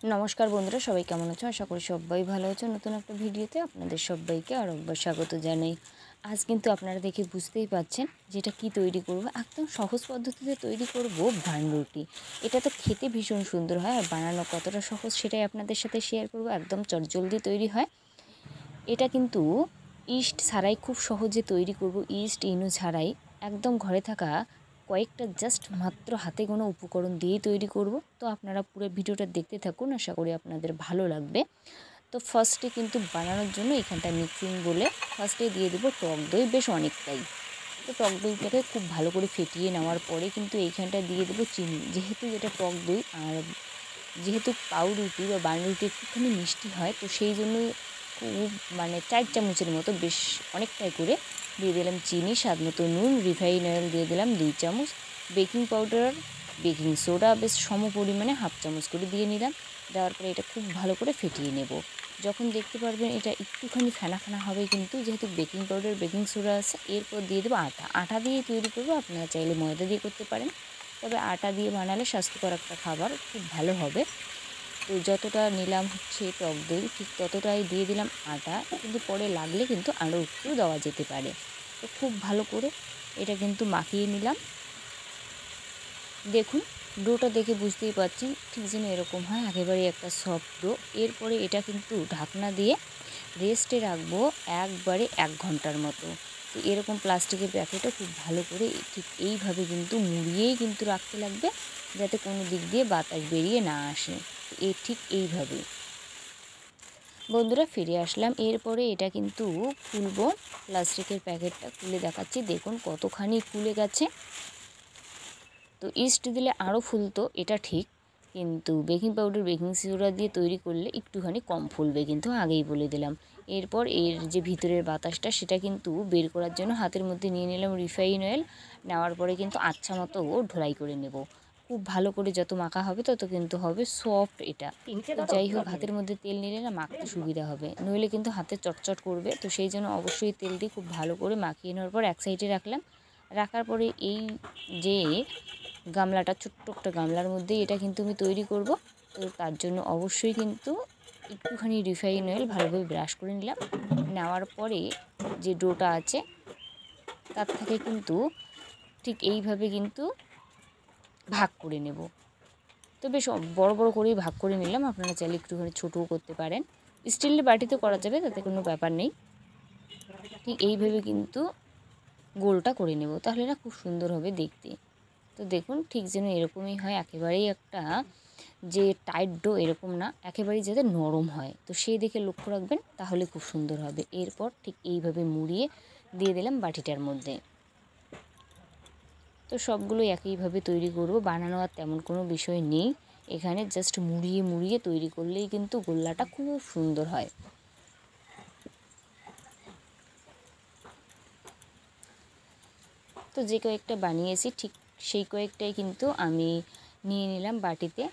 নমস্কার বন্ধুরা, সবাই কেমন আছো? আশা করি সবাই ভালো আছো। নতুন একটা ভিডিওতে আপনাদের সবাইকে আরও একবার স্বাগত জানাই। আজ কিন্তু আপনারা দেখে বুঝতেই পাচ্ছেন যেটা কি তৈরি করব। একদম সহজ পদ্ধতিতে তৈরি করব বান রুটি। এটা তো খেতে ভীষণ সুন্দর হয়, আর বানানো কতটা সহজ সেটাই আপনাদের সাথে শেয়ার করব। একদম চটজলদি তৈরি হয়। এটা কিন্তু ইস্ট ছাড়াই খুব সহজে তৈরি করব, ইস্ট ইনো ছাড়াই একদম ঘরে থাকা কয়েকটা জাস্ট মাত্র হাতে গোনা উপকরণ দিয়েই তৈরি করব। তো আপনারা পুরো ভিডিওটা দেখতে থাকুন, আশা করি আপনাদের ভালো লাগবে। তো ফার্স্টে কিন্তু বানানোর জন্য এখানটা মিক্সিং বলে ফার্স্টে দিয়ে দেবো টক দই, বেশ অনেকটাই। তো টক দইটাকে খুব ভালো করে ফেটিয়ে নেওয়ার পরে কিন্তু এইখানটা দিয়ে দেবো চিনি। যেহেতু এটা টক দই আর যেহেতু পাউরুটি বা বানরুটি একটুখানি মিষ্টি হয়, তো সেই জন্যই খুব 4 চামচের মতো বেশ অনেকটাই করে দিয়ে দিলাম চিনি, স্বাদ মতো নুন, রিফাইন অয়েল দিয়ে দিলাম 2 চামচ, বেকিং পাউডার, বেকিং সোডা বেশ সম পরিমাণে 1/2 চামচ করে দিয়ে নিলাম। দেওয়ার পরে এটা খুব ভালো করে ফেটিয়ে নেব। যখন দেখতে পারবেন এটা একটুখানি ফেনা ফেনা হবে, কিন্তু যেহেতু বেকিং পাউডার বেকিং সোডা আছে, এরপর দিয়ে দেবো আটা দিয়ে তৈরি করবো। আপনারা চাইলে ময়দা দিয়ে করতে পারেন, তবে আটা দিয়ে বানালে স্বাস্থ্যকর একটা খাবার, খুব ভালো হবে। তো যতটা নিলাম হচ্ছে টক দই, ঠিক ততটাই দিয়ে দিলাম আটা, কিন্তু পরে লাগলে কিন্তু আরও একটু দেওয়া যেতে পারে। তো খুব ভালো করে এটা কিন্তু মাখিয়ে নিলাম। দেখুন ডোটা দেখে বুঝতেই পারছেন ঠিক যেন এরকম হয়, একেবারে একটা সফট ডো। এরপরে এটা কিন্তু ঢাকনা দিয়ে রেস্টে রাখবো একবারে 1 ঘন্টার মতো। তো এরকম প্লাস্টিকের প্যাকেটে খুব ভালো করে ঠিক এইভাবে কিন্তু মুড়িয়েই কিন্তু রাখতে লাগবে, যাতে কোনো দিক দিয়ে বাতাস বেরিয়ে না আসে। তো ঠিক এইভাবে বন্ধুরা ফিরে আসলাম। এরপরে এটা কিন্তু খুলবো, প্লাস্টিকের প্যাকেটটা খুলে দেখাচ্ছি। দেখুন কতখানি ফুলে গেছে। তো ইস্ট দিলে আরও ফুলতো, এটা ঠিক, কিন্তু বেকিং পাউডার বেকিং সোডা দিয়ে তৈরি করলে একটুখানি কম ফুলবে, কিন্তু আগেই বলে দিলাম। এরপর এর যে ভিতরের বাতাসটা সেটা কিন্তু বের করার জন্য হাতের মধ্যে নিয়ে নিলাম রিফাইন অয়েল। নেওয়ার পরে কিন্তু আচ্ছা মতো ঢোলাই করে নেব। খুব ভালো করে যত মাখা হবে তত কিন্তু হবে সফট এটা। তো যাই হোক, হাতের মধ্যে তেল নিলে না মাখতে সুবিধা হবে, নইলে কিন্তু হাতে চটচট করবে। তো সেই জন্য অবশ্যই তেল দিয়ে খুব ভালো করে মাখিয়ে নেওয়ার পর এক সাইডে রাখলাম। রাখার পরে এই যে গামলাটা, ছোট্ট একটা গামলার মধ্যেই এটা কিন্তু আমি তৈরি করব। তো তার জন্য অবশ্যই কিন্তু একটুখানি রিফাইন অয়েল ভালোভাবে ব্রাশ করে নিলাম। নেওয়ার পরে যে ডোটা আছে তার থেকে কিন্তু ঠিক এইভাবে কিন্তু ভাগ করে নেব। তো বেশ বড় বড় করেই ভাগ করে নিলাম, আপনারা চাইলে একটুখানি ছোটও করতে পারেন। স্টিলের বাটিতে করা যাবে, তাতে কোনো ব্যাপার নেই। ঠিক এইভাবে কিন্তু গোলটা করে নেব, তাহলে না খুব সুন্দর হবে দেখতে। তো দেখুন ঠিক যেন এরকমই হয়, একেবারেই একটা যে টাইট ডো এরকম না, একেবারেই যাতে নরম হয়। তো সেই দেখে লক্ষ্য রাখবেন, তাহলে খুব সুন্দর হবে। এরপর ঠিক এইভাবে মুড়িয়ে দিয়ে দিলাম বাটিটার মধ্যে। তো সবগুলো একইভাবে তৈরি করব, বানানো আর তেমন কোনো বিষয় নেই এখানে, জাস্ট মুড়িয়ে মুড়িয়ে তৈরি করলেই কিন্তু গোল্লাটা খুব সুন্দর হয়। তো যে কয়েকটা বানিয়েছি ঠিক সেই কয়েকটাই কিন্তু আমি নিয়ে নিলাম বাটিতে।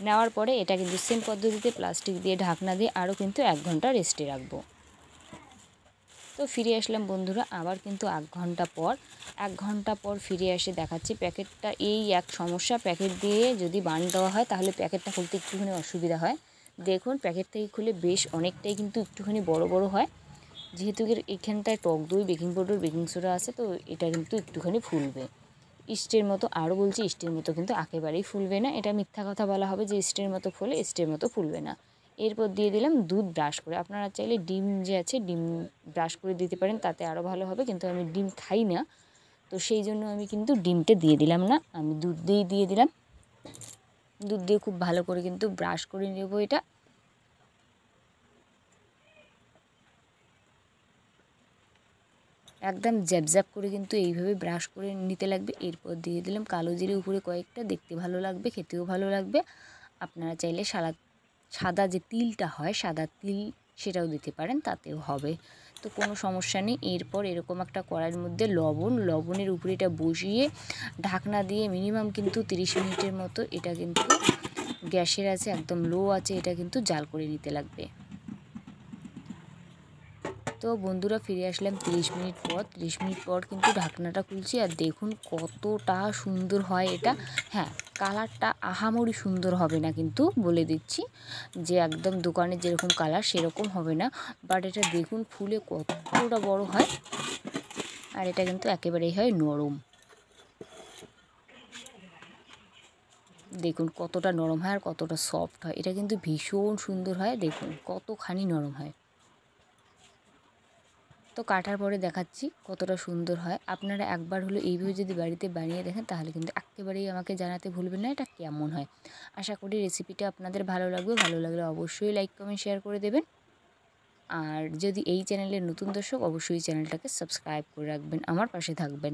নেওয়ার পরে এটা কিন্তু সেম পদ্ধতিতে প্লাস্টিক দিয়ে ঢাকনা দিয়ে আরও কিন্তু 1 ঘন্টা রেস্টে রাখবো। তো ফিরে আসলাম বন্ধুরা, আবার কিন্তু 1 ঘন্টা পর ফিরে এসে দেখাচ্ছি। প্যাকেটটা এই এক সমস্যা, প্যাকেট দিয়ে যদি বান দেওয়া হয় তাহলে প্যাকেটটা খুলতে একটুখানি অসুবিধা হয়। দেখুন প্যাকেট থেকে খুলে বেশ অনেকটাই কিন্তু একটুখানি বড় বড় হয়, যেহেতু এখানটায় টক দই বেকিং পাউডার বেকিং সোডা আছে, তো এটা কিন্তু একটুখানি ফুলবে। ইস্টের মতো, আরও বলছি ইস্টের মতো কিন্তু একেবারেই ফুলবে না। এটা মিথ্যা কথা বলা হবে যে ইস্টের মতো ফুলে, ইস্টের মতো ফুলবে না। এরপর দিয়ে দিলাম দুধ ব্রাশ করে। আপনারা চাইলে ডিম যে আছে ডিম ব্রাশ করে দিতে পারেন, তাতে আরও ভালো হবে, কিন্তু আমি ডিম খাই না, তো সেই জন্য আমি কিন্তু ডিমটা দিয়ে দিলাম না, আমি দুধ দিয়েই দিয়ে দিলাম। দুধ দিয়ে খুব ভালো করে কিন্তু ব্রাশ করে নেব এটা। একদম জ্যাবজ্যাব করে কিন্তু এইভাবে ব্রাশ করে নিতে লাগবে। এরপর দিয়ে দিলাম কালো জিরে উপরে কয়েকটা, দেখতে ভালো লাগবে, খেতেও ভালো লাগবে। আপনারা চাইলে সাদা যে তিলটা হয়, সাদা তিল, সেটাও দিতে পারেন, তাতেও হবে, তো কোনো সমস্যা নেই। এরপর এরকম একটা কড়াইয়ের মধ্যে লবণের উপরে এটা বসিয়ে ঢাকনা দিয়ে মিনিমাম কিন্তু 30 মিনিটের মতো এটা কিন্তু গ্যাসের আছে একদম লো আছে, এটা কিন্তু জাল করে নিতে লাগবে। তো বন্ধুরা ফিরে আসলাম 30 মিনিট পর। 30 মিনিট পর কিন্তু ঢাকনাটা খুলছি, আর দেখুন কতটা সুন্দর হয় এটা। হ্যাঁ, কালারটা আহামরি সুন্দর হবে না কিন্তু, বলে দিচ্ছি যে একদম দোকানে যেরকম কালার সেরকম হবে না, বাট এটা দেখুন ফুলে কতটা বড় হয়, আর এটা কিন্তু একেবারেই হয় নরম। দেখুন কতটা নরম হয় আর কতটা সফট হয়, এটা কিন্তু ভীষণ সুন্দর হয়। দেখুন কতখানি নরম হয়। তো কাটার পরে দেখাচ্ছি কতটা সুন্দর হয়। আপনারা একবার হলো এইভাবে যদি বাড়িতে বানিয়ে দেখেন তাহলে কিন্তু একেবারেই আমাকে জানাতে ভুলবেন না এটা কেমন হয়। আশা করি রেসিপিটা আপনাদের ভালো লাগবে। ভালো লাগলে অবশ্যই লাইক কমেন্ট শেয়ার করে দেবেন। আর যদি এই চ্যানেলের নতুন দর্শক, অবশ্যই চ্যানেলটাকে সাবস্ক্রাইব করে রাখবেন, আমার পাশে থাকবেন।